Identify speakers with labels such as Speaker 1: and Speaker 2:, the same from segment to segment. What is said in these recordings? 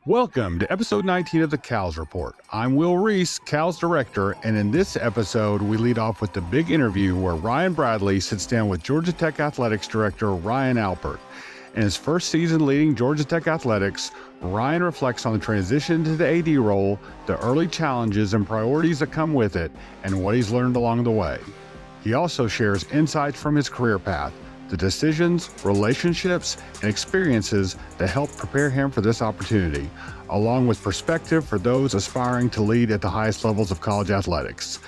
Speaker 1: Welcome to episode 19 of the Cows Report. I'm Will Reese, Cows Director, and in this episode, we lead off with the big interview where Ryan Bradley sits down with Georgia Tech Athletics Director Ryan Alpert. In his first season leading Georgia Tech Athletics, Ryan reflects on the transition to the AD role, the early challenges and priorities that come with it, and what he's learned along the way. He also shares insights from his career path, the decisions, relationships, and experiences that helped prepare him for this opportunity, along with perspective for those aspiring to lead at the highest levels of college athletics.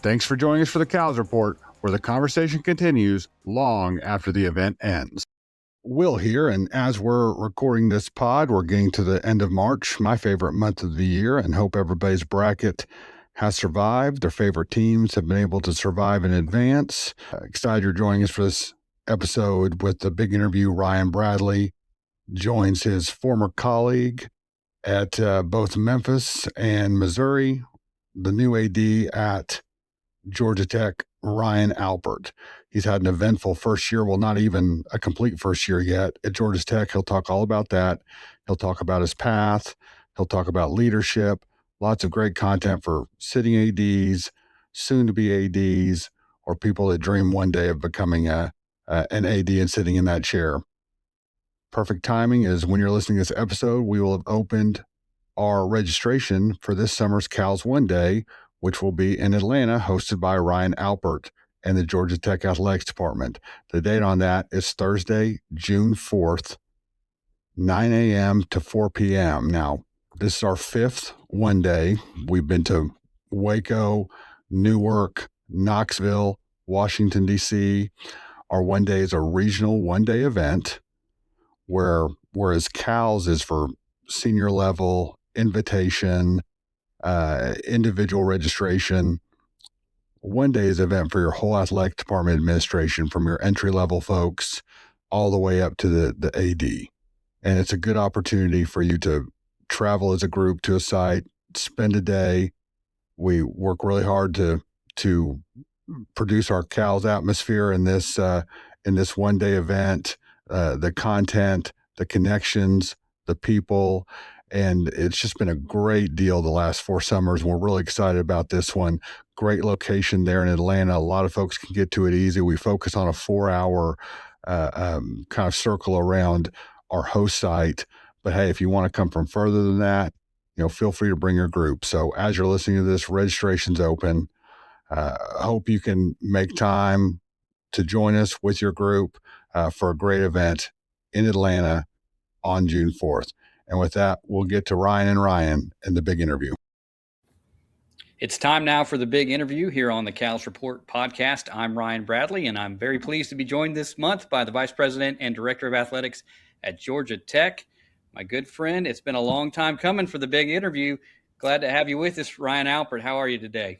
Speaker 1: Thanks for joining us for the Cows Report, where the conversation continues long after the event ends. Will here, and as we're recording this pod, we're getting to the end of March, my favorite month of the year, and hope everybody's bracket has survived. Their favorite teams have been able to survive in advance. Excited you're joining us for this episode with the big interview. Ryan Bradley joins his former colleague at both Memphis and Missouri, the new AD at Georgia Tech, Ryan Alpert. He's had an eventful first year, well, not even a complete first year yet at Georgia Tech. He'll talk all about that. He'll talk about his path. He'll talk about leadership. Lots of great content for sitting ADs, soon to be ADs, or people that dream one day of becoming an AD and sitting in that chair. Perfect timing is when you're listening to this episode, we will have opened our registration for this summer's Cows One Day, which will be in Atlanta, hosted by Ryan Alpert and the Georgia Tech Athletics Department. The date on that is Thursday, June 4th, 9 a.m. to 4 p.m. Now, this is our fifth one day. We've been to Waco, Newark, Knoxville, Washington, D.C., Our one day is a regional one-day event whereas Cows is for senior level, invitation, individual registration. One day is an event for your whole athletic department administration, from your entry-level folks all the way up to the AD. And it's a good opportunity for you to travel as a group to a site, spend a day. We work really hard to produce our Cows atmosphere in this one day event, the content, the connections, the people, and it's just been a great deal the last 4 summers. We're really excited about this one. Great location there in Atlanta. A lot of folks can get to it easy. We focus on a 4-hour kind of circle around our host site. But hey, if you want to come from further than that, feel free to bring your group. So as you're listening to this, registration's open. Hope you can make time to join us with your group for a great event in Atlanta on June 4th. And with that, we'll get to Ryan and the big interview.
Speaker 2: It's time now for the big interview here on the Cows Report podcast. I'm Ryan Bradley, and I'm very pleased to be joined this month by the Vice President and Director of Athletics at Georgia Tech, my good friend. It's been a long time coming for the big interview. Glad to have you with us, Ryan Alpert. How are you today?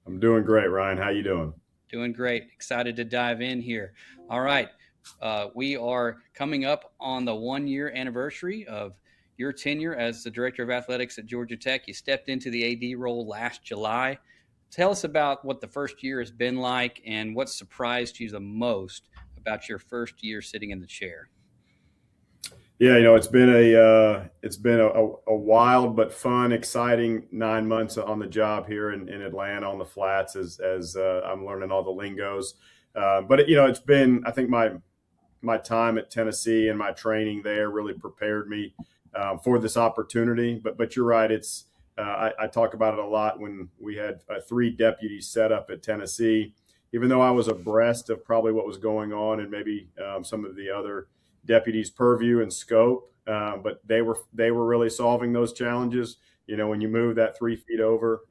Speaker 3: I'm doing great, Ryan. How you doing?
Speaker 2: Doing great. Excited to dive in here. All right. We are coming up on the 1-year anniversary of your tenure as the Director of Athletics at Georgia Tech. You stepped into the AD role last July. Tell us about what the first year has been like and what surprised you the most about your first year sitting in the chair.
Speaker 3: Yeah, it's been a wild but fun, exciting 9 months on the job here in Atlanta on the flats as I'm learning all the lingos. But it's been, I think my time at Tennessee and my training there really prepared me for this opportunity. But you're right, it's I talk about it a lot when we had 3 deputies set up at Tennessee. Even though I was abreast of probably what was going on and maybe some of the other deputies' purview and scope, but they were really solving those challenges. When you move that 3 feet over,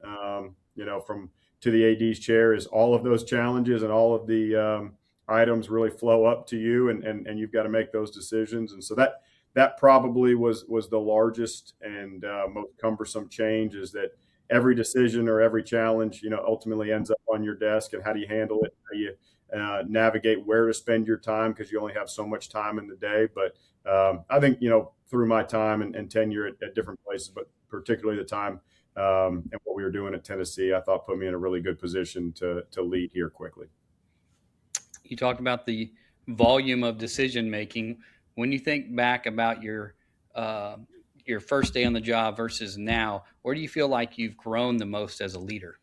Speaker 3: from to the AD's chair, is all of those challenges and all of the items really flow up to you, and you've got to make those decisions. And so that probably was the largest and most cumbersome change, is that every decision or every challenge, ultimately ends up on your desk, and how do you handle it? How do you navigate where to spend your time, because you only have so much time in the day. But I think, through my time and tenure at different places, but particularly the time and what we were doing at Tennessee, I thought put me in a really good position to lead here quickly.
Speaker 2: You talked about the volume of decision making. When you think back about your your first day on the job versus now, where do you feel like you've grown the most as a leader?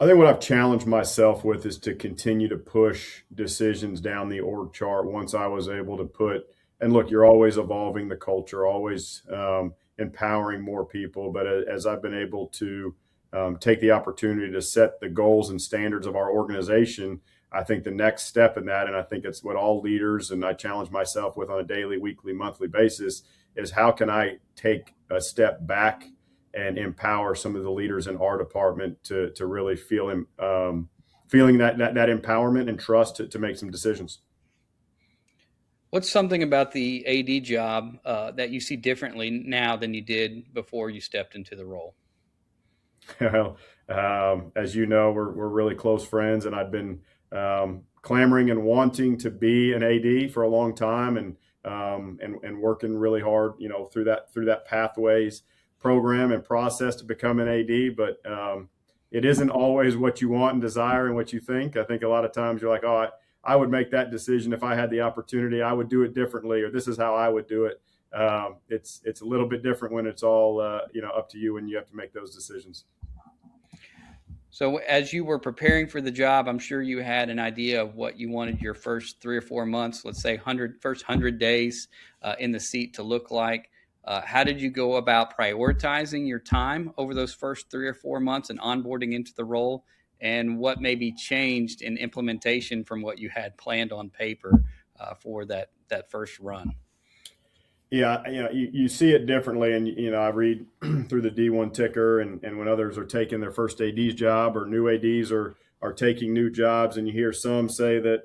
Speaker 3: I think what I've challenged myself with is to continue to push decisions down the org chart once I was able to put, and look, you're always evolving the culture, always empowering more people. But as I've been able to take the opportunity to set the goals and standards of our organization, I think the next step in that, and I think it's what all leaders, and I challenge myself with on a daily, weekly, monthly basis, is how can I take a step back and empower some of the leaders in our department to really feeling that empowerment and trust to make some decisions.
Speaker 2: What's something about the AD job that you see differently now than you did before you stepped into the role?
Speaker 3: Well, as you know, we're really close friends, and I've been clamoring and wanting to be an AD for a long time, and working really hard, through that pathways program and process to become an AD. But it isn't always what you want and desire and what you think. I think a lot of times you're like, oh, I would make that decision if I had the opportunity. I would do it differently, or this is how I would do it. It's a little bit different when it's all up to you and you have to make those decisions.
Speaker 2: So as you were preparing for the job, I'm sure you had an idea of what you wanted your first 3 or 4 months, let's say first 100 days in the seat to look like. How did you go about prioritizing your time over those first 3 or 4 months and onboarding into the role? And what maybe changed in implementation from what you had planned on paper for that first run?
Speaker 3: Yeah, you see it differently, and I read through the D1 ticker, and when others are taking their first AD's job, or new ADs are taking new jobs, and you hear some say that,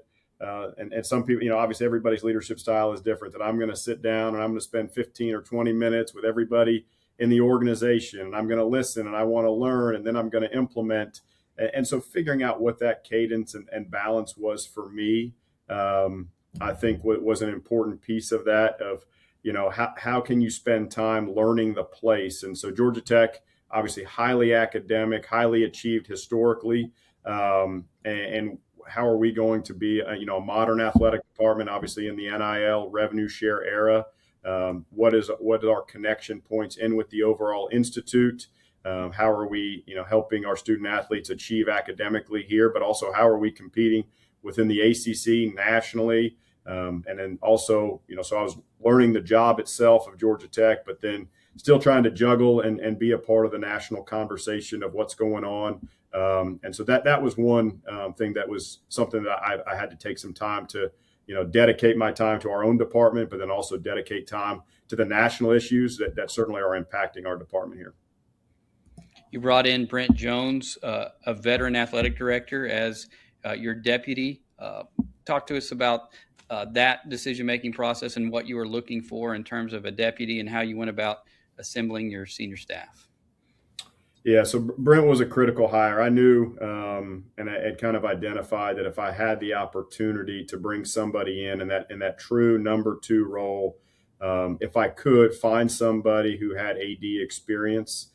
Speaker 3: and some people, obviously everybody's leadership style is different. That I'm going to sit down and I'm going to spend 15 or 20 minutes with everybody in the organization, and I'm going to listen, and I want to learn, and then I'm going to implement. And so figuring out what that cadence and balance was for me, I think was an important piece of that. Of how can you spend time learning the place? And so Georgia Tech, obviously highly academic, highly achieved historically, and how are we going to be a modern athletic department, obviously in the NIL revenue share era? What are our connection points in with the overall institute? How are we helping our student athletes achieve academically here, but also how are we competing within the ACC nationally? And then also, so I was learning the job itself of Georgia Tech, but then still trying to juggle and be a part of the national conversation of what's going on. And so that was one thing that was something that I had to take some time to, dedicate my time to our own department, but then also dedicate time to the national issues that certainly are impacting our department here.
Speaker 2: You brought in Brent Jones, a veteran athletic director, as your deputy. Talk to us about that decision-making process and what you were looking for in terms of a deputy and how you went about assembling your senior staff.
Speaker 3: Yeah, so Brent was a critical hire. I knew, and I had kind of identified that if I had the opportunity to bring somebody in that true number 2 role, if I could find somebody who had AD experience,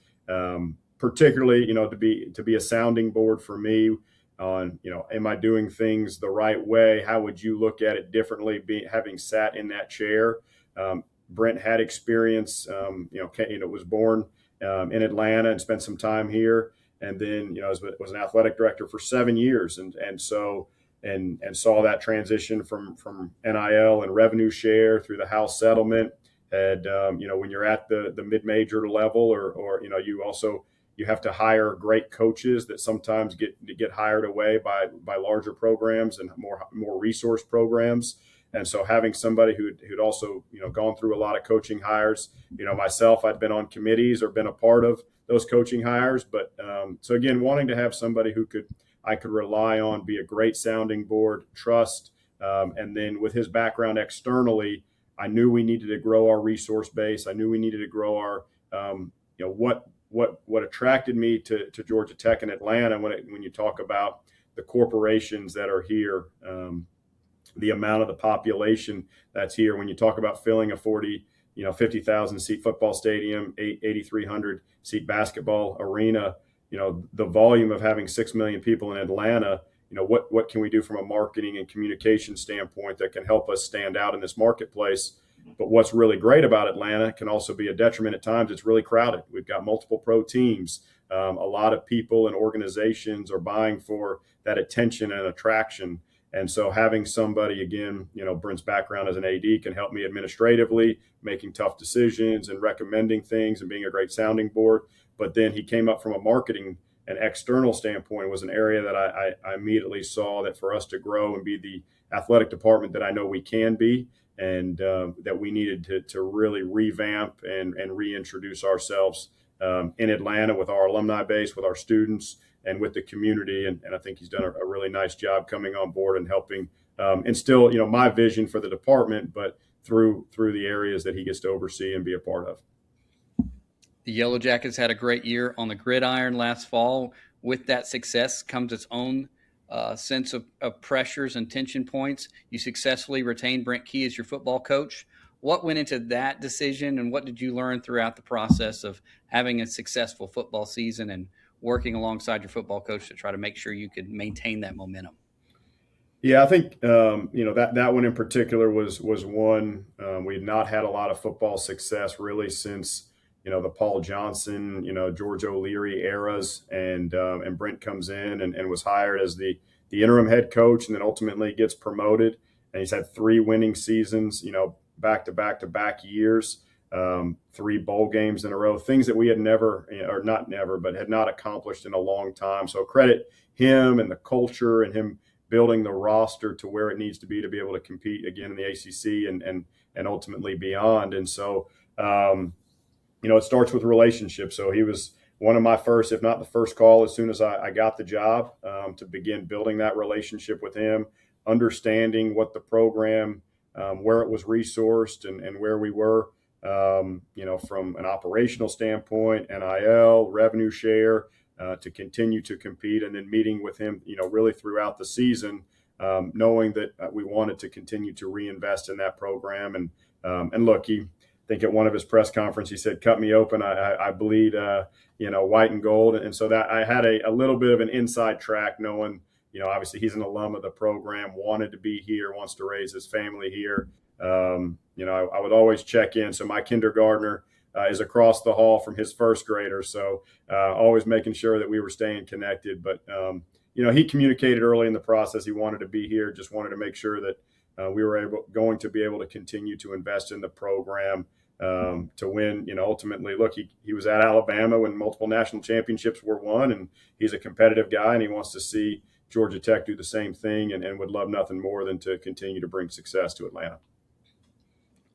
Speaker 3: particularly, to be a sounding board for me on, am I doing things the right way? How would you look at it differently, having sat in that chair? Brent had experience, was born in Atlanta and spent some time here. And then, was an athletic director for 7 years. And so saw that transition from NIL and revenue share through the House settlement. And, when you're at the mid-major level or you have to hire great coaches that sometimes get hired away by larger programs and more resource programs. And so having somebody who'd also, gone through a lot of coaching hires, myself, I'd been on committees or been a part of those coaching hires. But so again, wanting to have somebody I could rely on, be a great sounding board, trust. And then with his background externally, I knew we needed to grow our resource base. I knew we needed to grow our, what attracted me to Georgia Tech and Atlanta when you talk about the corporations that are here, the amount of the population that's here. When you talk about filling a 50,000 seat football stadium, 8,300 seat basketball arena, the volume of having 6 million people in Atlanta, what can we do from a marketing and communication standpoint that can help us stand out in this marketplace? But what's really great about Atlanta can also be a detriment at times. It's really crowded. We've got multiple pro teams. A lot of people and organizations are vying for that attention and attraction. And so having somebody, again, Brent's background as an AD can help me administratively, making tough decisions and recommending things and being a great sounding board. But then he came up from a marketing and external standpoint. Was an area that I immediately saw that for us to grow and be the athletic department that I know we can be, and that we needed to really revamp and reintroduce ourselves in Atlanta with our alumni base, with our students, and with the community. And I think he's done a really nice job coming on board and helping instill, my vision for the department, but through the areas that he gets to oversee and be a part of.
Speaker 2: The Yellow Jackets had a great year on the gridiron last fall. With that success comes its own sense of pressures and tension points. You successfully retained Brent Key as your football coach. What went into that decision, and what did you learn throughout the process of having a successful football season and working alongside your football coach to try to make sure you could maintain that momentum?
Speaker 3: Yeah, I think that one in particular was one we had not had a lot of football success really since the Paul Johnson, George O'Leary eras, and Brent comes in and was hired as the interim head coach, and then ultimately gets promoted. And he's had 3 winning seasons, back to back years, 3 bowl games in a row, things that we had never, or not never, but had not accomplished in a long time. So credit him and the culture and him building the roster to where it needs to be able to compete again in the ACC and ultimately beyond. And so, it starts with relationships. So he was one of my first, if not the first call, as soon as I got the job, to begin building that relationship with him, understanding what the program, where it was resourced and where we were, from an operational standpoint, NIL, revenue share, to continue to compete, and then meeting with him, really throughout the season, knowing that we wanted to continue to reinvest in that program. And look, I think at one of his press conferences, he said, "Cut me open. I bleed, white and gold." And so that I had a little bit of an inside track, knowing, obviously he's an alum of the program, wanted to be here, wants to raise his family here. I would always check in. So my kindergartner is across the hall from his first grader. So always making sure that we were staying connected. But, he communicated early in the process. He wanted to be here, just wanted to make sure that we were going to be able to continue to invest in the program to win. Ultimately, look, he was at Alabama when multiple national championships were won, and he's a competitive guy, and he wants to see Georgia Tech do the same thing, and would love nothing more than to continue to bring success to Atlanta.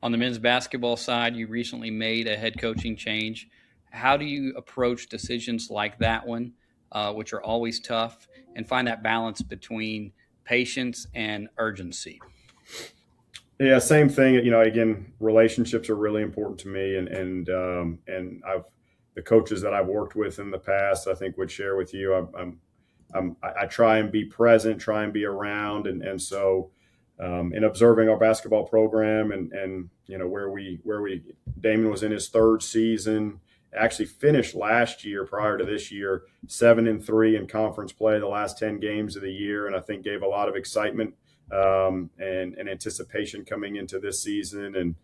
Speaker 2: On the men's basketball side, you recently made a head coaching change. How do you approach decisions like that one, which are always tough, and find that balance between patience and urgency?
Speaker 3: Yeah, same thing. Again, relationships are really important to me, and the coaches that I've worked with in the past, I think, would share with you. I try and be present, try and be around, and so in observing our basketball program and where Damon was in his 3rd season, actually finished last year prior to this year 7-3 in conference play the last 10 games of the year, and I think gave a lot of excitement and anticipation coming into this season, and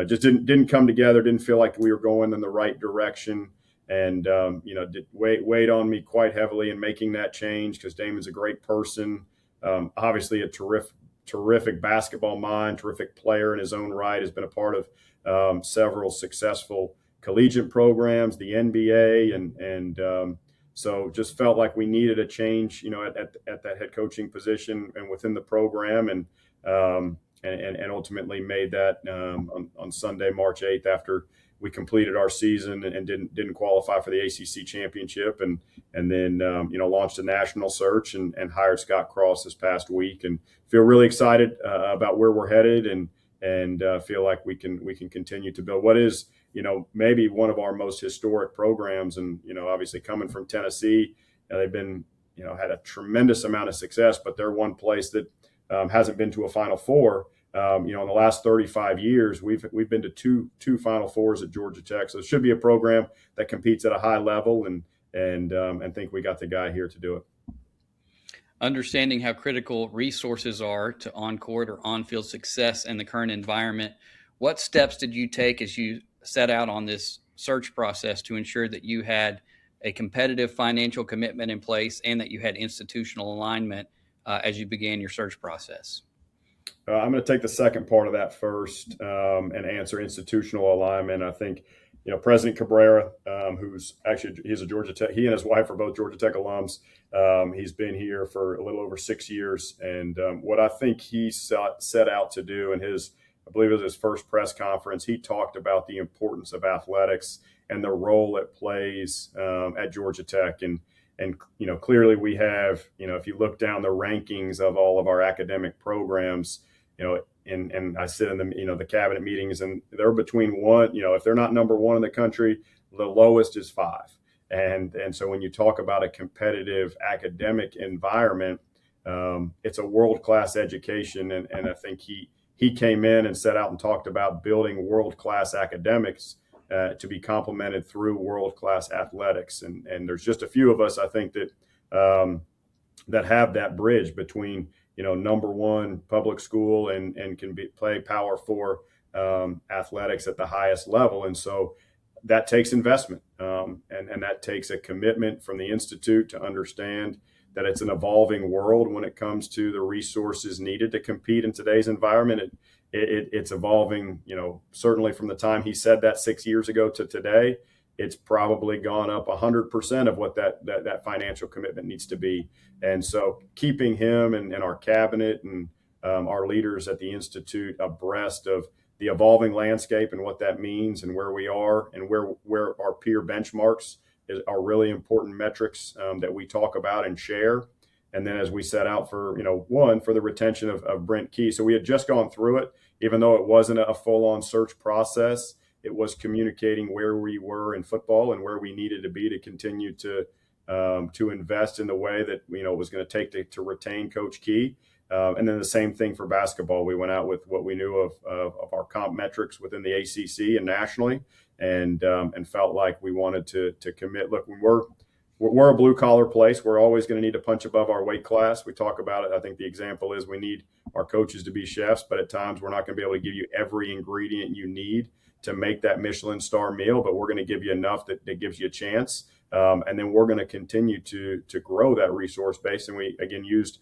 Speaker 3: just didn't come together, didn't feel like we were going in the right direction, and did weighed on me quite heavily in making that change, because Damon's a great person, obviously a terrific basketball mind, terrific player in his own right, has been a part of several successful collegiate programs, the NBA, and so just felt like we needed a change, at that head coaching position and within the program, and ultimately made that on Sunday, March 8th, after we completed our season and didn't qualify for the ACC championship, and then launched a national search and hired Scott Cross this past week, and feel really excited about where we're headed, and feel like we can continue to build what is maybe one of our most historic programs. And, obviously coming from Tennessee, they've been, had a tremendous amount of success, but they're one place that hasn't been to a Final Four. In the last 35 years, we've been to two Final Fours at Georgia Tech. So it should be a program that competes at a high level, and think we got the guy here to do it.
Speaker 2: Understanding how critical resources are to on-court or on-field success in the current environment, what steps did you take as you set out on this search process to ensure that you had a competitive financial commitment in place and that you had institutional alignment as you began your search process?
Speaker 3: I'm going to take the second part of that first and answer institutional alignment. I think, President Cabrera, he's a Georgia Tech. He and his wife are both Georgia Tech alums. He's been here for a little over 6 years, and what I think he set out to do in I believe it was his first press conference, he talked about the importance of athletics and the role it plays at Georgia Tech. And clearly we have, if you look down the rankings of all of our academic programs, and I sit in the cabinet meetings, and they're between one, if they're not number one in the country, the lowest is 5. And so when you talk about a competitive academic environment, it's a world-class education. And I think he came in and set out and talked about building world-class academics to be complemented through world-class athletics. And there's just a few of us, I think, that have that bridge between, number one public school and can play Power 4 athletics at the highest level. And so that takes investment, and that takes a commitment from the Institute to understand that it's an evolving world when it comes to the resources needed to compete in today's environment. It's evolving, certainly from the time he said that 6 years ago to today. It's probably gone up 100% of what that financial commitment needs to be. And so keeping him and our cabinet and our leaders at the Institute abreast of the evolving landscape and what that means and where we are and where our peer benchmarks are really important metrics that we talk about and share. And then as we set out for, for the retention of Brent Key. So we had just gone through it, even though it wasn't a full-on search process. It was communicating where we were in football and where we needed to be to continue to invest in the way that it was going to take to retain Coach Key. And then the same thing for basketball. We went out with what we knew of our comp metrics within the ACC and nationally, and felt like we wanted to commit. Look, we're a blue collar place. We're always going to need to punch above our weight class. We talk about it. I think the example is we need our coaches to be chefs, but at times we're not going to be able to give you every ingredient you need to make that Michelin star meal, but we're going to give you enough that gives you a chance. And then we're going to continue to grow that resource base. And we, again, used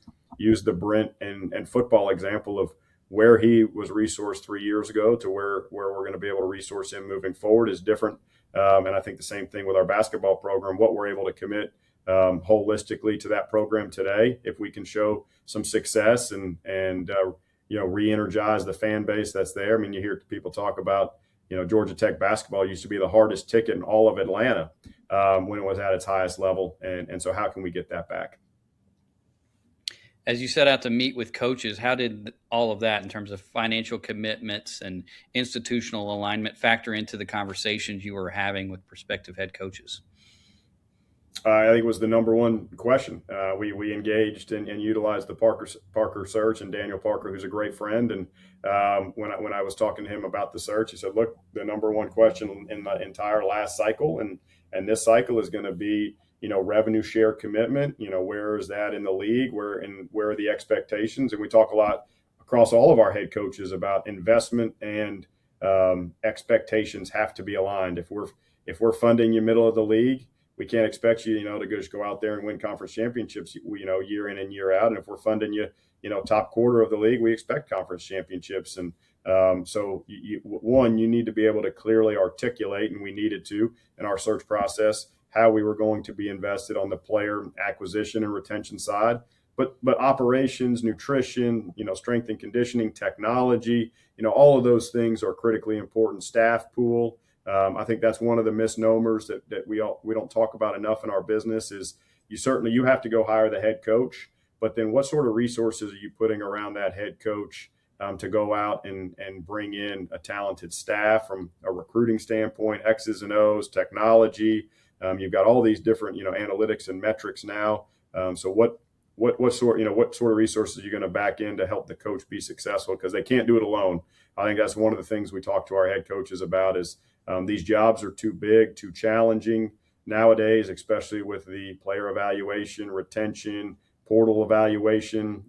Speaker 3: the Brent and football example of where he was resourced 3 years ago to where we're going to be able to resource him moving forward is different. And I think the same thing with our basketball program, what we're able to commit holistically to that program today, if we can show some success and re-energize the fan base that's there. I mean, you hear people talk about, Georgia Tech basketball used to be the hardest ticket in all of Atlanta when it was at its highest level. And so how can we get that back?
Speaker 2: As you set out to meet with coaches, how did all of that in terms of financial commitments and institutional alignment factor into the conversations you were having with prospective head coaches?
Speaker 3: I think it was the number one question. We engaged and utilized the Parker search and Daniel Parker, who's a great friend. And when I was talking to him about the search, he said, look, the number one question in the entire last cycle and this cycle is going to be, revenue share commitment. Where is that in the league? Where are the expectations? And we talk a lot across all of our head coaches about investment and expectations have to be aligned. If we're funding you middle of the league, we can't expect you, to just go out there and win conference championships, year in and year out. And if we're funding you, top quarter of the league, we expect conference championships. And so you need to be able to clearly articulate, and we needed to in our search process, how we were going to be invested on the player acquisition and retention side, but operations, nutrition, strength and conditioning, technology, all of those things are critically important. Staff pool. I think that's one of the misnomers that we don't talk about enough in our business is you have to go hire the head coach, but then what sort of resources are you putting around that head coach to go out and bring in a talented staff from a recruiting standpoint, X's and O's, technology. You've got all these different, analytics and metrics now. So what sort of resources are you going to back in to help the coach be successful? Because they can't do it alone. I think that's one of the things we talk to our head coaches about is these jobs are too big, too challenging nowadays, especially with the player evaluation, retention, portal evaluation.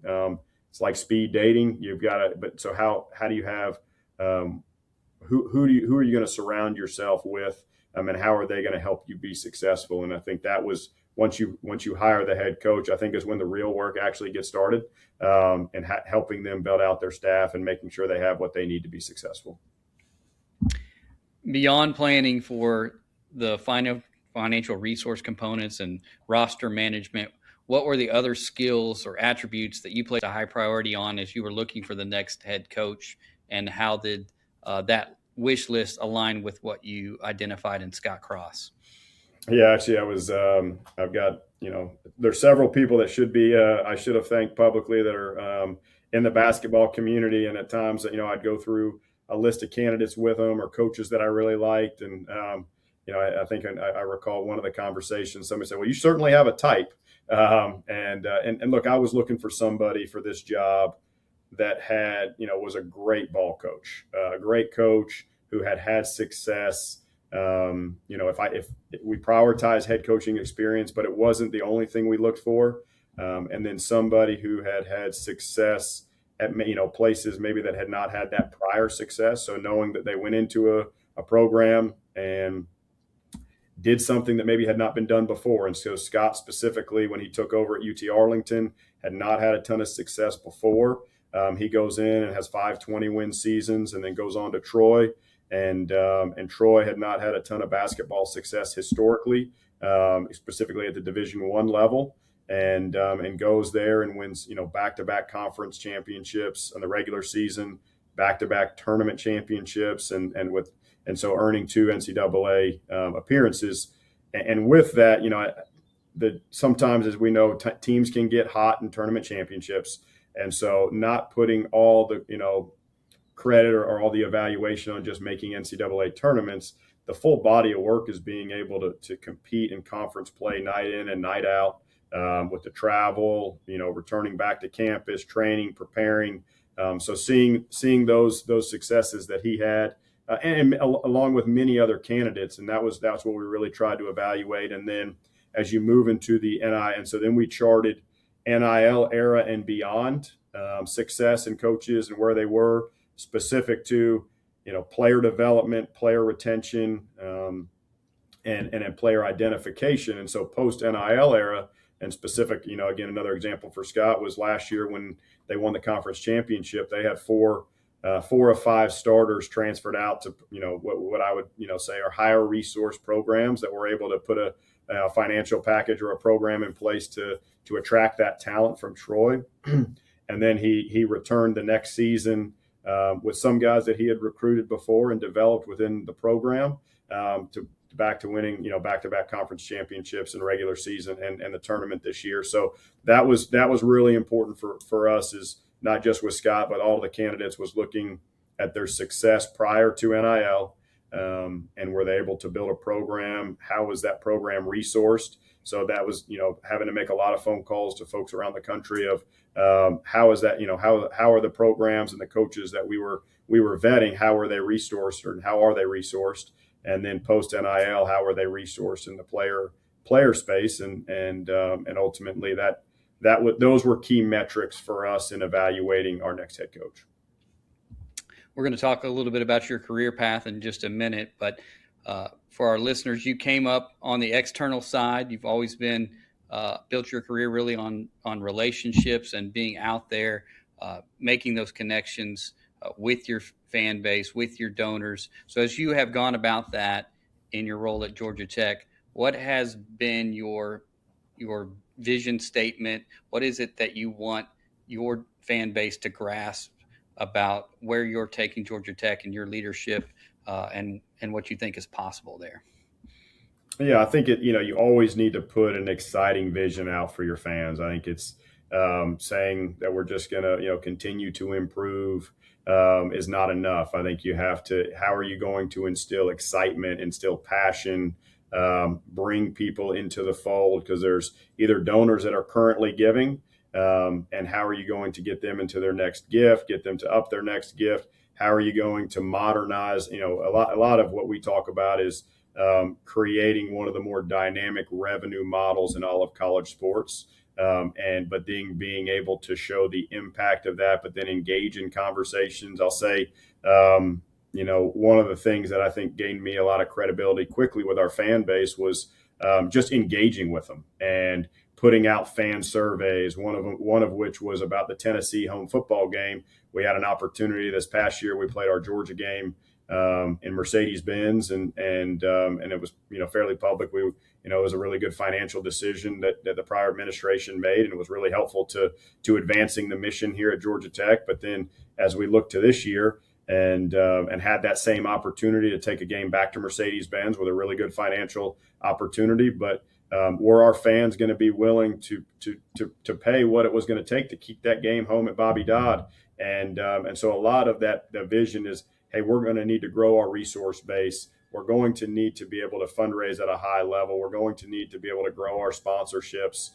Speaker 3: It's like speed dating. You've got to, but so how do you have who are you going to surround yourself with, and how are they going to help you be successful? And I think that was once you hire the head coach, I think is when the real work actually gets started, and helping them build out their staff and making sure they have what they need to be successful.
Speaker 2: Beyond planning for the financial resource components and roster management, what were the other skills or attributes that you placed a high priority on as you were looking for the next head coach, and how did that wish list align with what you identified in Scott Cross?
Speaker 3: Yeah, actually, I've got, there's several people that I should have thanked publicly that are in the basketball community. And at times, I'd go through a list of candidates with them or coaches that I really liked. And, I think I recall one of the conversations, somebody said, well, you certainly have a type. And look, I was looking for somebody for this job that had, was a great ball coach, a great coach who had success. If we prioritize head coaching experience, but it wasn't the only thing we looked for. And then somebody who had success at, places maybe that had not had that prior success. So knowing that they went into a program and did something that maybe had not been done before. And so Scott specifically, when he took over at UT Arlington, had not had a ton of success before. He goes in and has 5 20-win seasons and then goes on to Troy. And Troy had not had a ton of basketball success historically, specifically at the Division I level, and goes there and wins, back-to-back conference championships in the regular season, back-to-back tournament championships, and so earning 2 NCAA appearances. And with that, sometimes, as we know, teams can get hot in tournament championships, and so not putting all the credit or all the evaluation on just making NCAA tournaments. The full body of work is being able to compete in conference play night in and night out, with the travel, returning back to campus, training, preparing. So seeing those successes that he had, and along with many other candidates, and that's what we really tried to evaluate. And then as you move into the NIL, and so then we charted NIL era and beyond, success and coaches and where they were, specific to, player development, player retention, and player identification. And so post NIL era and specific, again, another example for Scott was last year when they won the conference championship. They had 4 of 5 starters transferred out to, what I would, say are higher resource programs that were able to put a financial package or a program in place to attract that talent from Troy. And then he returned the next season with some guys that he had recruited before and developed within the program, to winning, back-to-back conference championships and regular season and the tournament this year. So that was really important for us, is not just with Scott, but all the candidates was looking at their success prior to NIL, and were they able to build a program? How was that program resourced? So that was, having to make a lot of phone calls to folks around the country of how is that, how are the programs and the coaches that we were vetting, how are they resourced, or how are they resourced? And then post NIL, how are they resourced in the player space? And ultimately those were key metrics for us in evaluating our next head coach.
Speaker 2: We're going to talk a little bit about your career path in just a minute, but for our listeners, you came up on the external side. You've always been built your career really on relationships and being out there, making those connections with your fan base, with your donors. So as you have gone about that in your role at Georgia Tech, what has been your vision statement? What is it that you want your fan base to grasp about where you're taking Georgia Tech and your leadership, and what you think is possible there?
Speaker 3: Yeah, I think you always need to put an exciting vision out for your fans. I think it's saying that we're just going to, continue to improve is not enough. I think you have to, how are you going to instill excitement, instill passion, bring people into the fold? Because there's either donors that are currently giving, and how are you going to get them into their next gift, get them to up their next gift? How are you going to modernize? A lot of what we talk about is creating one of the more dynamic revenue models in all of college sports. But being able to show the impact of that, but then engage in conversations. I'll say, one of the things that I think gained me a lot of credibility quickly with our fan base was just engaging with them and putting out fan surveys. One of which was about the Tennessee home football game. We had an opportunity this past year. We played our Georgia game in Mercedes-Benz, and it was fairly public. It was a really good financial decision that the prior administration made, and it was really helpful to advancing the mission here at Georgia Tech. But then as we look to this year, and had that same opportunity to take a game back to Mercedes-Benz with a really good financial opportunity. But were our fans going to be willing to pay what it was going to take to keep that game home at Bobby Dodd? And so a lot of that, the vision is, hey, we're going to need to grow our resource base. We're going to need to be able to fundraise at a high level. We're going to need to be able to grow our sponsorships.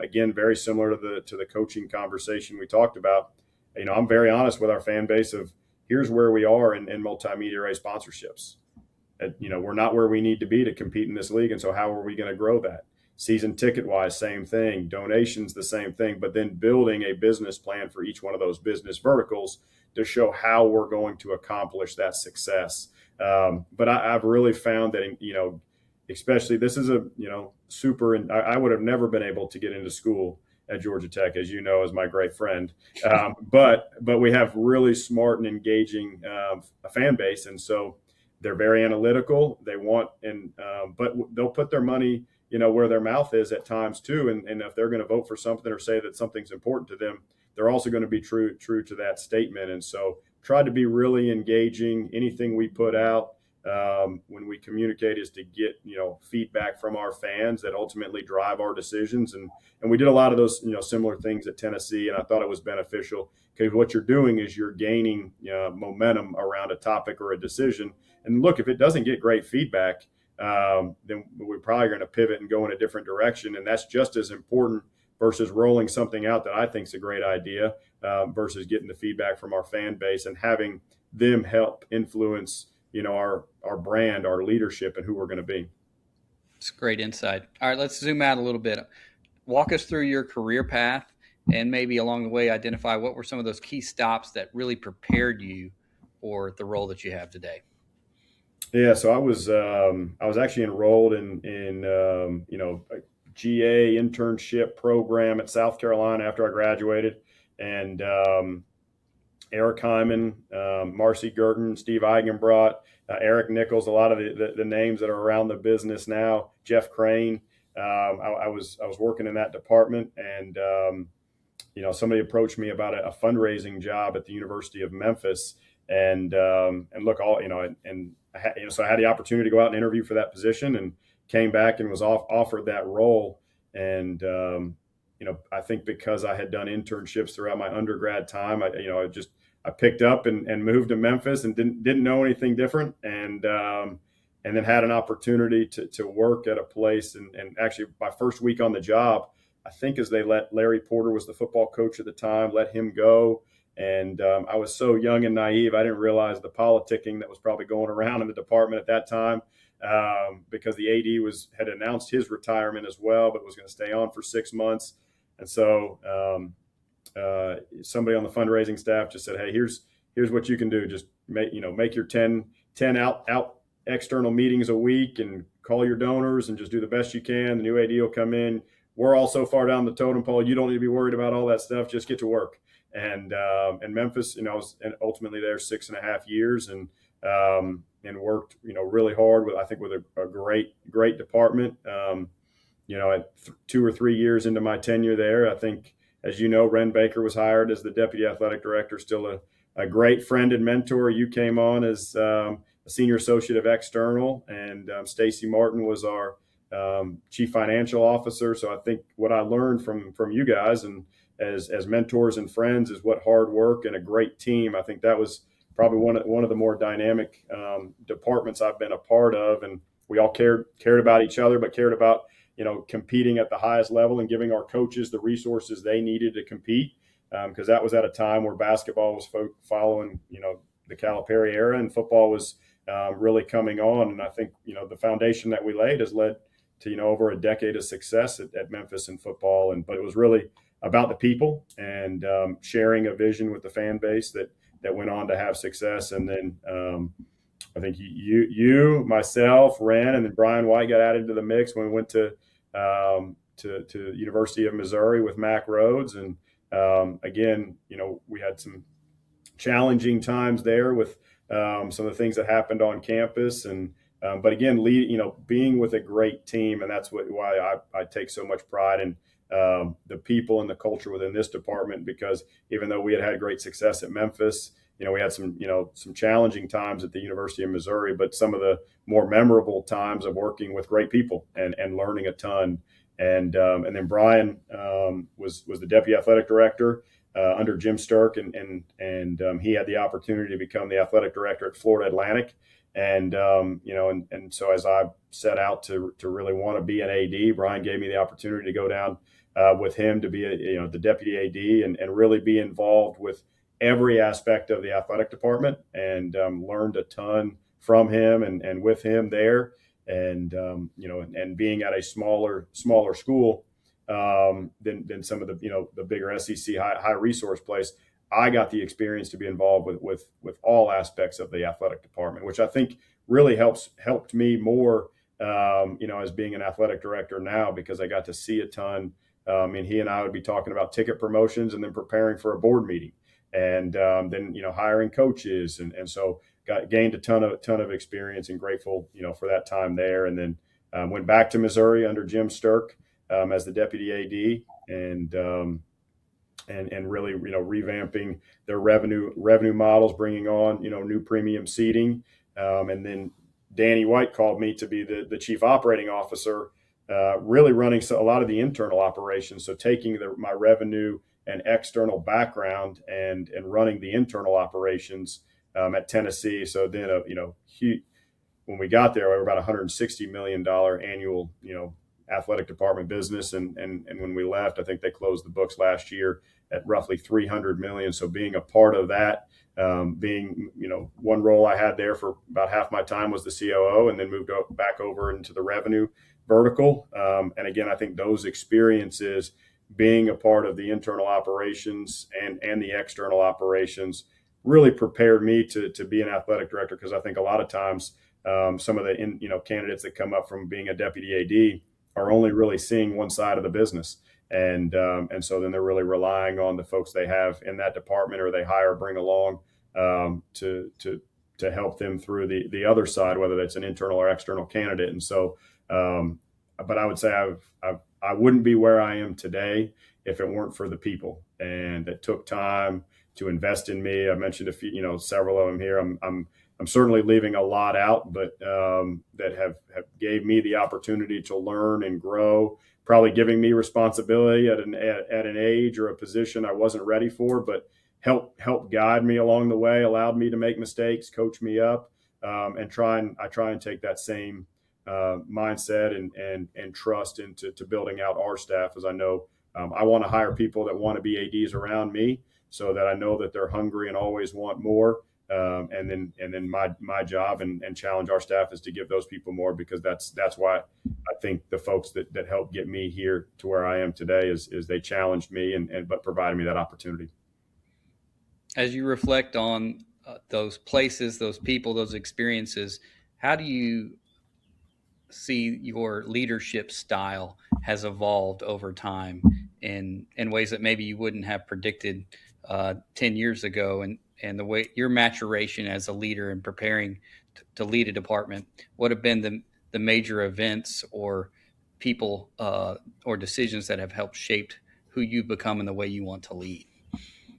Speaker 3: Again, very similar to the coaching conversation we talked about. I'm very honest with our fan base of, here's where we are in multimedia array sponsorships. We're not where we need to be to compete in this league. And so how are we going to grow that? Season ticket wise, same thing. Donations, the same thing. But then building a business plan for each one of those business verticals to show how we're going to accomplish that success. But I've really found that, especially this is a, super, and I would have never been able to get into school at Georgia Tech, as you know, as my great friend. But we have really smart and engaging a fan base. And so they're very analytical. They want, but they'll put their money, where their mouth is at times too. And if they're going to vote for something or say that something's important to them, they're also going to be true to that statement. And so try to be really engaging. Anything we put out when we communicate is to get, feedback from our fans that ultimately drive our decisions. And we did a lot of those, similar things at Tennessee. And I thought it was beneficial because what you're doing is you're gaining momentum around a topic or a decision. And look, if it doesn't get great feedback, then we're probably going to pivot and go in a different direction. And that's just as important versus rolling something out that I think is a great idea versus getting the feedback from our fan base and having them help influence, our brand, our leadership, and who we're going to be.
Speaker 2: It's great insight. All right, let's zoom out a little bit. Walk us through your career path and maybe along the way identify what were some of those key stops that really prepared you for the role that you have today.
Speaker 3: Yeah, so I was actually enrolled in a GA internship program at South Carolina after I graduated, and Eric Hyman, Marcy Girton, Steve Eigenbrot, Eric Nichols, a lot of the names that are around the business now, Jeff Crane. I was working in that department, and somebody approached me about a fundraising job at the University of Memphis, and look, so I had the opportunity to go out and interview for that position, and came back and was offered that role. And I think because I had done internships throughout my undergrad time, I picked up and moved to Memphis and didn't know anything different, and then had an opportunity to work at a place. And actually, my first week on the job, I think as they let Larry Porter was the football coach at the time, let him go. And I was so young and naive, I didn't realize the politicking that was probably going around in the department at that time, because the AD had announced his retirement as well, but was going to stay on for 6 months. And so somebody on the fundraising staff just said, hey, here's what you can do. Just make your 10 out external meetings a week and call your donors and just do the best you can. The new AD will come in. We're all so far down the totem pole. You don't need to be worried about all that stuff. Just get to work. And Memphis, I was ultimately there 6.5 years and worked, really hard with a great department. At 2 or 3 years into my tenure there, I think, as you know, Ren Baker was hired as the deputy athletic director, still a great friend and mentor. You came on as a senior associate of external, and Stacy Martin was our chief financial officer. So I think what I learned from you guys and as mentors and friends is what hard work and a great team. I think that was probably one of the more dynamic departments I've been a part of, and we all cared about each other, but cared about competing at the highest level and giving our coaches the resources they needed to compete, because that was at a time where basketball was following the Calipari era and football was really coming on. And I think the foundation that we laid has led to over a decade of success at Memphis in football. But it was really about the people and sharing a vision with the fan base that that went on to have success. And then I think myself, Ren, and then Brian White got added to the mix when we went to University of Missouri with Mac Rhodes. And again, we had some challenging times there with some of the things that happened on campus. And but again, being with a great team, and that's why I take so much pride in the people and the culture within this department, because even though we had great success at Memphis, we had some challenging times at the University of Missouri, but some of the more memorable times of working with great people and learning a ton. And then Brian was the deputy athletic director under Jim Sturk, and he had the opportunity to become the athletic director at Florida Atlantic. And so as I set out to really want to be an AD, Brian gave me the opportunity to go down with him to be the deputy AD and really be involved with every aspect of the athletic department, and learned a ton from him and with him there. And and being at a smaller school than some of the bigger SEC high resource place, I got the experience to be involved with all aspects of the athletic department, which I think really helped me more, as being an athletic director now, because I got to see a ton. And he and I would be talking about ticket promotions and then preparing for a board meeting, and then hiring coaches, and so gained a ton of experience, and grateful for that time there. And then went back to Missouri under Jim Sturk as the deputy AD, and really revamping their revenue models, bringing on new premium seating, and then Danny White called me to be the chief operating officer, really running a lot of the internal operations. So taking my revenue and external background and running the internal operations at Tennessee. So then when we got there, we were about $160 million annual athletic department business, and when we left, I think they closed the books last year at roughly $300 million. So being a part of that, being one role I had there for about half my time was the COO, and then moved back over into the revenue vertical. And again, I think those experiences, being a part of the internal operations and the external operations, really prepared me to be an athletic director, because I think a lot of times some of the candidates that come up from being a deputy AD are only really seeing one side of the business, and so then they're really relying on the folks they have in that department or they bring along to help them through the other side, whether that's an internal or external candidate. And so, but I would say I wouldn't be where I am today if it weren't for the people, and that took time to invest in me. I mentioned several of them here. I'm certainly leaving a lot out, but that have gave me the opportunity to learn and grow, probably giving me responsibility at an age or a position I wasn't ready for, but help guide me along the way, allowed me to make mistakes, coach me up, and I try and take that same mindset and trust into building out our staff, as I know I want to hire people that want to be ADs around me, so that I know that they're hungry and always want more. And then my job and challenge our staff is to give those people more, because that's why I think the folks that helped get me here to where I am today is they challenged me but provided me that opportunity.
Speaker 2: As you reflect on those places, those people, those experiences, how do you see your leadership style has evolved over time in ways that maybe you wouldn't have predicted 10 years ago, and the way your maturation as a leader and preparing to lead a department? What have been the major events or people or decisions that have helped shape who you've become and the way you want to lead?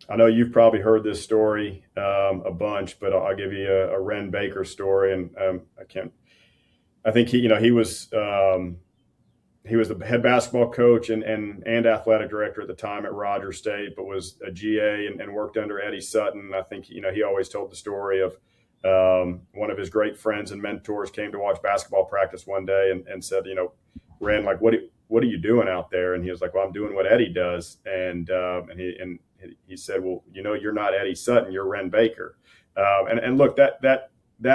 Speaker 3: I know you've probably heard this story a bunch, but I'll give you a Ren Baker story. And I think he was the head basketball coach and athletic director at the time at Rogers State, but was a GA and worked under Eddie Sutton. I think he always told the story of one of his great friends and mentors came to watch basketball practice one day and said, Ren, like, what are you doing out there? And he was like, well, I'm doing what Eddie does. And he said, well, you're not Eddie Sutton, you're Ren Baker. And look, that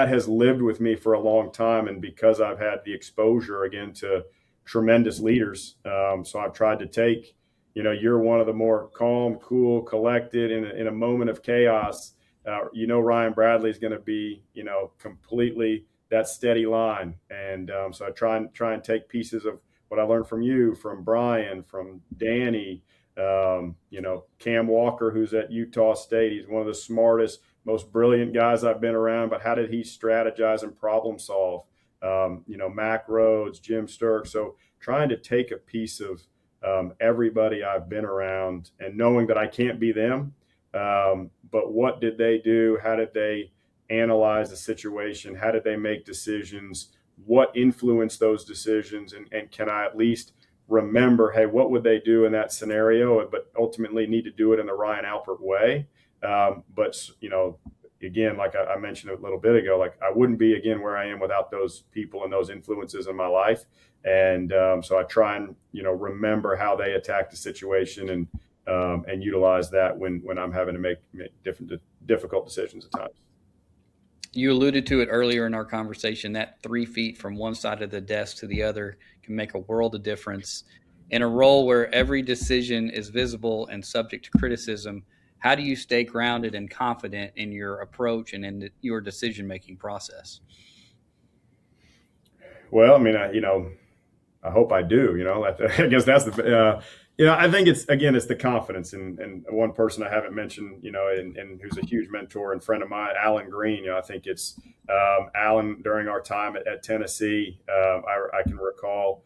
Speaker 3: has lived with me for a long time. And because I've had the exposure again to tremendous leaders, so I've tried to take, you're one of the more calm, cool, collected in a moment of chaos. Ryan Bradley is going to be, completely that steady line. And so I try and take pieces of what I learned from you, from Brian, from Danny, Cam Walker, who's at Utah State. He's one of the smartest, most brilliant guys I've been around, but how did he strategize and problem solve? Mac Rhodes, Jim Sturk. So trying to take a piece of everybody I've been around and knowing that I can't be them. But what did they do? How did they analyze the situation? How did they make decisions? What influenced those decisions? And can I at least remember, hey, what would they do in that scenario? But ultimately need to do it in the Ryan Alpert way. But again, like I mentioned a little bit ago, like I wouldn't be again where I am without those people and those influences in my life. And so I try and remember how they attack the situation and utilize that when I'm having to make difficult decisions at times.
Speaker 2: You alluded to it earlier in our conversation, that 3 feet from one side of the desk to the other can make a world of difference. In a role where every decision is visible and subject to criticism, how do you stay grounded and confident in your approach and in your decision-making process?
Speaker 3: Well, I mean, I hope I do, I guess that's I think it's the confidence. And one person I haven't mentioned, and who's a huge mentor and friend of mine, Alan Green. I think it's Alan during our time at Tennessee. I can recall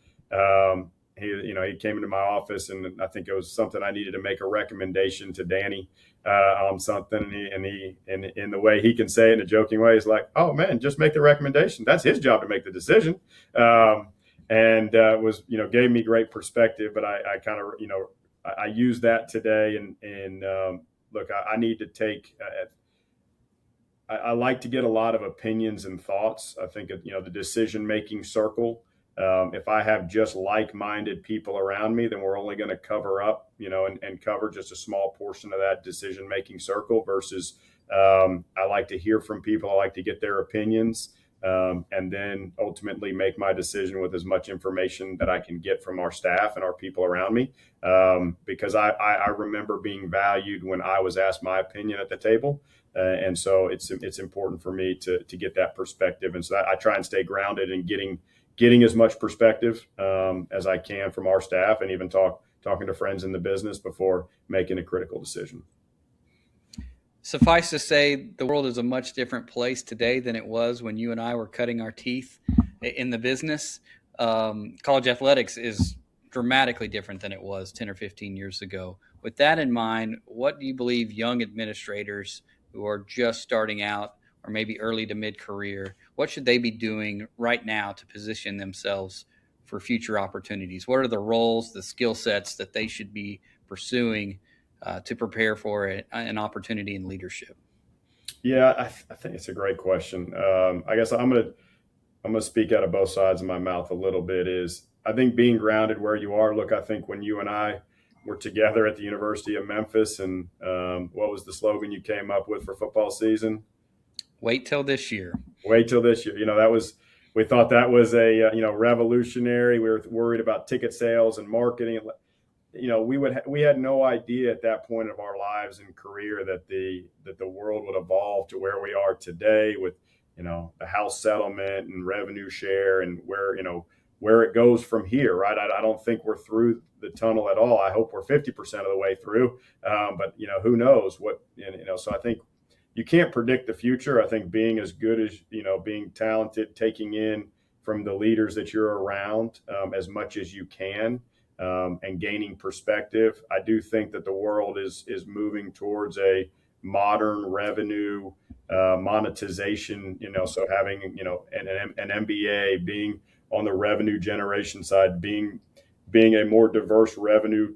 Speaker 3: he came into my office, and I think it was something I needed to make a recommendation to Danny on something. And he in the way he can say it in a joking way, he's like, "Oh man, just make the recommendation. That's his job to make the decision." And was gave me great perspective. But I kind of I use that today. And look, I need to take. I like to get a lot of opinions and thoughts. I think the decision making circle. If I have just like-minded people around me, then we're only going to cover up, and cover just a small portion of that decision-making circle versus I like to hear from people. I like to get their opinions and then ultimately make my decision with as much information that I can get from our staff and our people around me. Because I remember being valued when I was asked my opinion at the table. And so it's important for me to get that perspective. And so I try and stay grounded in getting as much perspective as I can from our staff, and even talking to friends in the business before making a critical decision.
Speaker 2: Suffice to say, the world is a much different place today than it was when you and I were cutting our teeth in the business. College athletics is dramatically different than it was 10 or 15 years ago. With that in mind, what do you believe young administrators who are just starting out or maybe early to mid-career, what should they be doing right now to position themselves for future opportunities? What are the roles, the skill sets that they should be pursuing to prepare for an opportunity in leadership?
Speaker 3: Yeah, I think it's a great question. I guess I'm gonna speak out of both sides of my mouth a little bit. I think being grounded where you are. Look, I think when you and I were together at the University of Memphis, and what was the slogan you came up with for football season?
Speaker 2: Wait till this year.
Speaker 3: Wait till this year. We thought that was a revolutionary. We were worried about ticket sales and marketing. We had no idea at that point of our lives and career that the world would evolve to where we are today with the house settlement and revenue share and where it goes from here. Right. I don't think we're through the tunnel at all. I hope we're 50% of the way through. But who knows what so I think you can't predict the future. I think being as good as, being talented, taking in from the leaders that you're around as much as you can and gaining perspective. I do think that the world is moving towards a modern revenue monetization, so having, an MBA, being on the revenue generation side, being a more diverse revenue,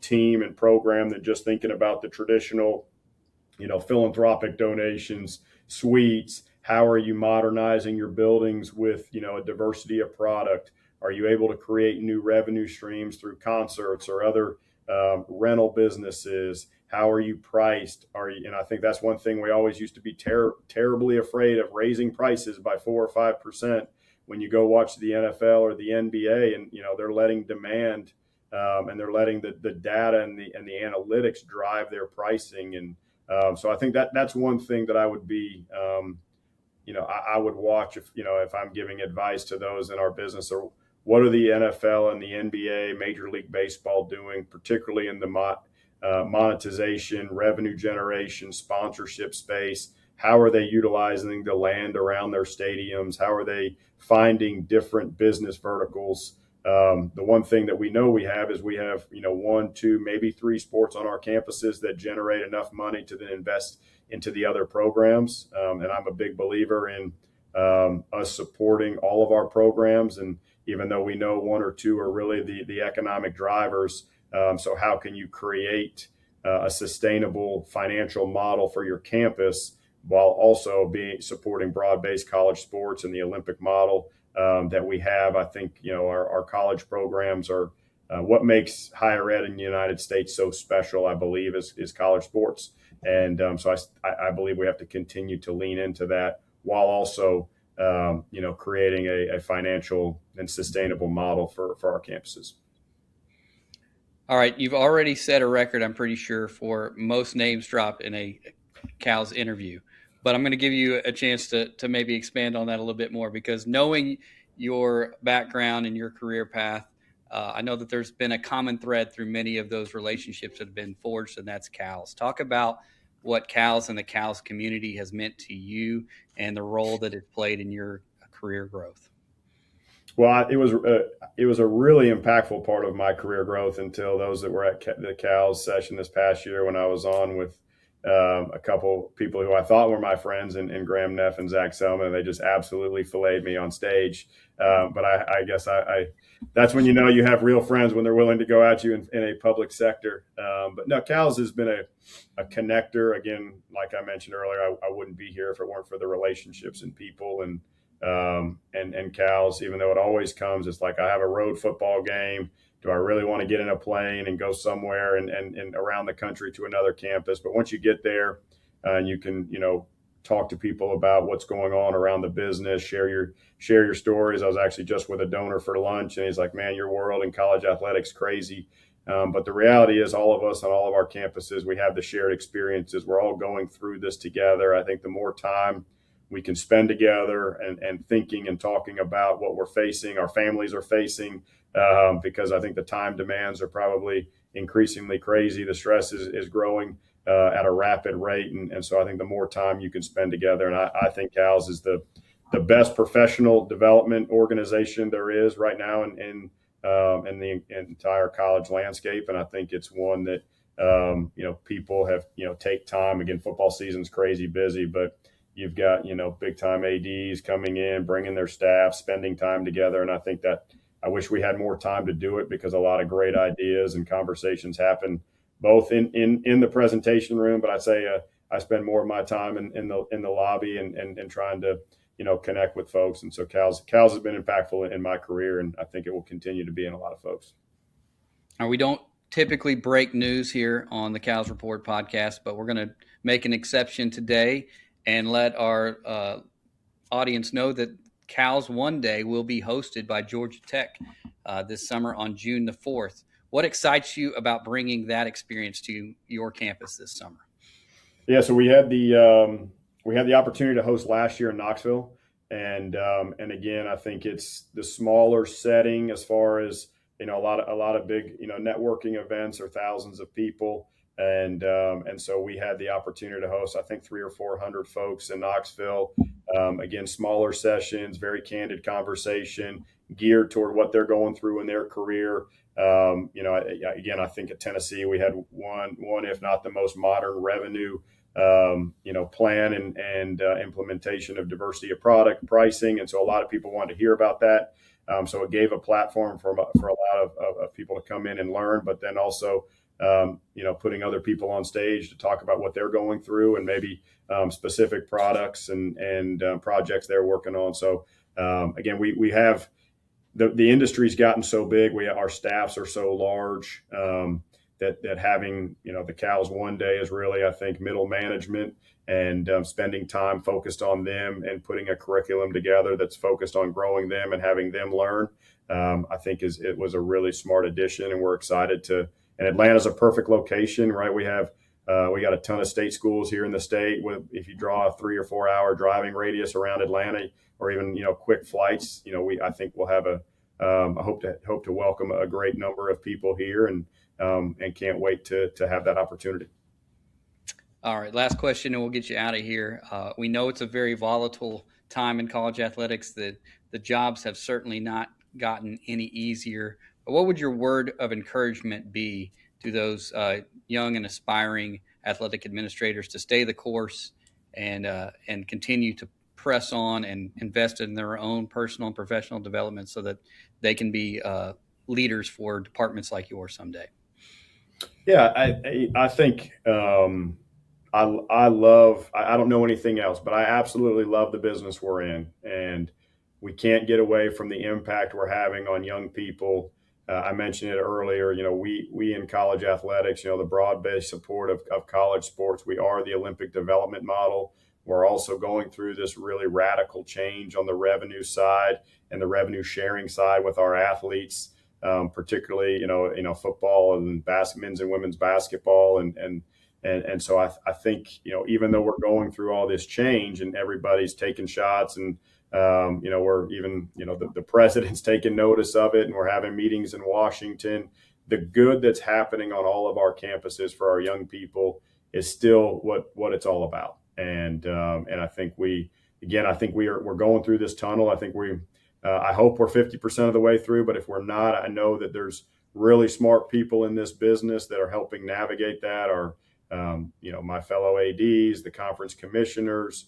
Speaker 3: team and program than just thinking about the traditional philanthropic donations, suites. How are you modernizing your buildings with, a diversity of product? Are you able to create new revenue streams through concerts or other rental businesses? How are you priced? And I think that's one thing we always used to be terribly afraid of, raising prices by 4 or 5%. When you go watch the NFL or the NBA, and they're letting demand and they're letting the data and the analytics drive their pricing. And So I think that's one thing that I would be, I would watch if I'm giving advice to those in our business, or what are the NFL and the NBA, Major League Baseball doing, particularly in the monetization, revenue generation, sponsorship space? How are they utilizing the land around their stadiums? How are they finding different business verticals? The one thing that we know we have is we have, one, two, maybe three sports on our campuses that generate enough money to then invest into the other programs. And I'm a big believer in us supporting all of our programs. And even though we know one or two are really the economic drivers, so how can you create a sustainable financial model for your campus while also supporting broad-based college sports and the Olympic model that we have? I think, our college programs are what makes higher ed in the United States so special, I believe, is college sports. And so I believe we have to continue to lean into that while also, creating a financial and sustainable model for our campuses.
Speaker 2: All right. You've already set a record, I'm pretty sure, for most names dropped in a Cal's interview. But I'm going to give you a chance to maybe expand on that a little bit more, because knowing your background and your career path, I know that there's been a common thread through many of those relationships that have been forged, and that's Cal's. Talk about what Cal's and the Cal's community has meant to you and the role that it played in your career growth.
Speaker 3: Well, it was a really impactful part of my career growth until those that were at the Cal's session this past year, when I was on with a couple people who I thought were my friends, and Graham Neff and Zach Selman. They just absolutely filleted me on stage. But I guess that's when you have real friends, when they're willing to go at you in a public sector. But no, Cal's has been a connector. Again, like I mentioned earlier, I wouldn't be here if it weren't for the relationships and people and Cal's. Even though it always comes, it's like I have a road football game. Do I really want to get in a plane and go somewhere and around the country to another campus? But once you get there, and you can, talk to people about what's going on around the business, share your stories. I was actually just with a donor for lunch, and he's like, "Man, your world in college athletics crazy." But the reality is, all of us on all of our campuses, we have the shared experiences. We're all going through this together. I think the more time we can spend together and thinking and talking about what we're facing, our families are facing, because I think the time demands are probably increasingly crazy. The stress is growing at a rapid rate. And so I think the more time you can spend together, and I think Cal's is the best professional development organization there is right now in the entire college landscape. And I think it's one that, people have, take time. Again, football season's crazy busy, but you've got, big time ADs coming in, bringing their staff, spending time together. And I think that I wish we had more time to do it, because a lot of great ideas and conversations happen both in the presentation room. But I'd say I spend more of my time in the lobby and trying to, connect with folks. And so Cal's has been impactful in my career, and I think it will continue to be in a lot of folks.
Speaker 2: We don't typically break news here on the Cal's Report podcast, but we're going to make an exception today and let our audience know that Cal's One Day will be hosted by Georgia Tech this summer on June the 4th. What excites you about bringing that experience to your campus this summer? Yeah,
Speaker 3: so we had the opportunity to host last year in Knoxville, and again, I think it's the smaller setting as far as a lot of big networking events or thousands of people. And so we had the opportunity to host, I think, 300 or 400 folks in Knoxville. Again, smaller sessions, very candid conversation, geared toward what they're going through in their career. Again, I think at Tennessee we had one, if not the most modern revenue, plan and implementation of diversity of product pricing. And so a lot of people wanted to hear about that. So it gave a platform for a lot of people to come in and learn, but then also putting other people on stage to talk about what they're going through and maybe specific products and projects they're working on. So again, we have the industry's gotten so big. Our staffs are so large that having the Cal's One Day is really, I think, middle management and spending time focused on them and putting a curriculum together that's focused on growing them and having them learn. I think it was a really smart addition, and we're excited to. And Atlanta's a perfect location, right? We have We got a ton of state schools here in the state. If you draw a 3 or 4 hour driving radius around Atlanta, or even quick flights, I think we'll have I hope to welcome a great number of people here, and can't wait to have that opportunity.
Speaker 2: All right, last question, and we'll get you out of here. We know it's a very volatile time in college athletics. The jobs have certainly not gotten any easier. But what would your word of encouragement be to those young and aspiring athletic administrators to stay the course and continue to press on and invest in their own personal and professional development so that they can be leaders for departments like yours someday?
Speaker 3: Yeah, I think I don't know anything else, but I absolutely love the business we're in, and we can't get away from the impact we're having on young people. I mentioned it earlier, we in college athletics, the broad-based support of college sports, we are the Olympic development model. We're also going through this really radical change on the revenue side and the revenue sharing side with our athletes, particularly, football and men's and women's basketball. And so I think, even though we're going through all this change and everybody's taking shots and, we're even, the president's taking notice of it, and we're having meetings in Washington, the good that's happening on all of our campuses for our young people is still what it's all about. And I think we're going through this tunnel. I think I hope we're 50% of the way through, but if we're not, I know that there's really smart people in this business that are helping navigate that, or my fellow ADs, the conference commissioners.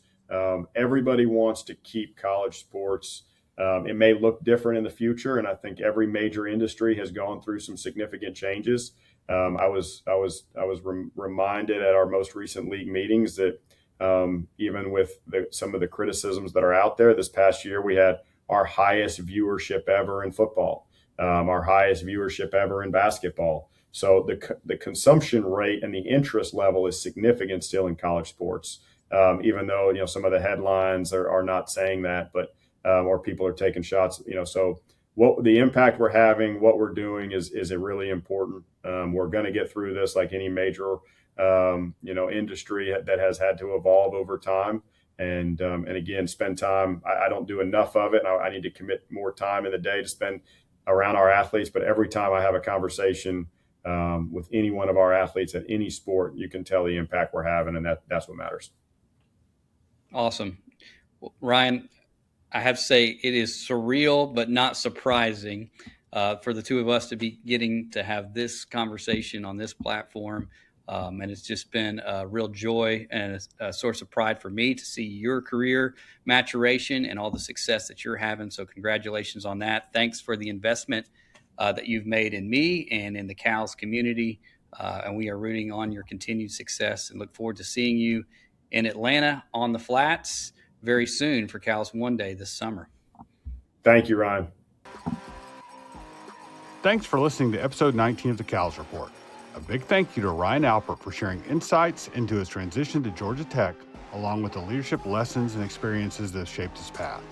Speaker 3: Everybody wants to keep college sports. It may look different in the future, and I think every major industry has gone through some significant changes. I was reminded at our most recent league meetings that even with some of the criticisms that are out there, this past year we had our highest viewership ever in football, our highest viewership ever in basketball. So the consumption rate and the interest level is significant still in college sports, even though some of the headlines are not saying that, but or people are taking shots. So what the impact we're having, what we're doing is really important. We're going to get through this like any major industry that has had to evolve over time. And again, spend time. I don't do enough of it. I need to commit more time in the day to spend around our athletes. But every time I have a conversation with any one of our athletes at any sport, you can tell the impact we're having, and that's what matters.
Speaker 2: Awesome. Well, Ryan, I have to say it is surreal, but not surprising for the two of us to be getting to have this conversation on this platform. And it's just been a real joy and a source of pride for me to see your career maturation and all the success that you're having. So congratulations on that. Thanks for the investment that you've made in me and in the Cals community. And we are rooting on your continued success and look forward to seeing you in Atlanta on the flats very soon for Cals One Day this summer.
Speaker 3: Thank you, Ryan.
Speaker 1: Thanks for listening to episode 19 of the Cals Report. A big thank you to Ryan Alpert for sharing insights into his transition to Georgia Tech, along with the leadership lessons and experiences that have shaped his path.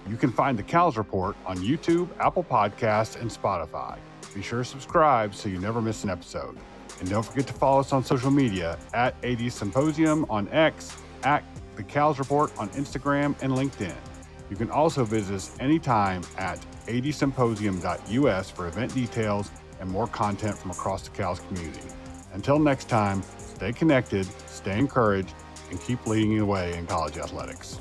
Speaker 1: You can find the Cals Report on YouTube, Apple Podcasts, and Spotify. Be sure to subscribe so you never miss an episode. And don't forget to follow us on social media at AD Symposium on X, at the Cals Report on Instagram and LinkedIn. You can also visit us anytime at adsymposium.us for event details and more content from across the Cals community. Until next time, stay connected, stay encouraged, and keep leading the way in college athletics.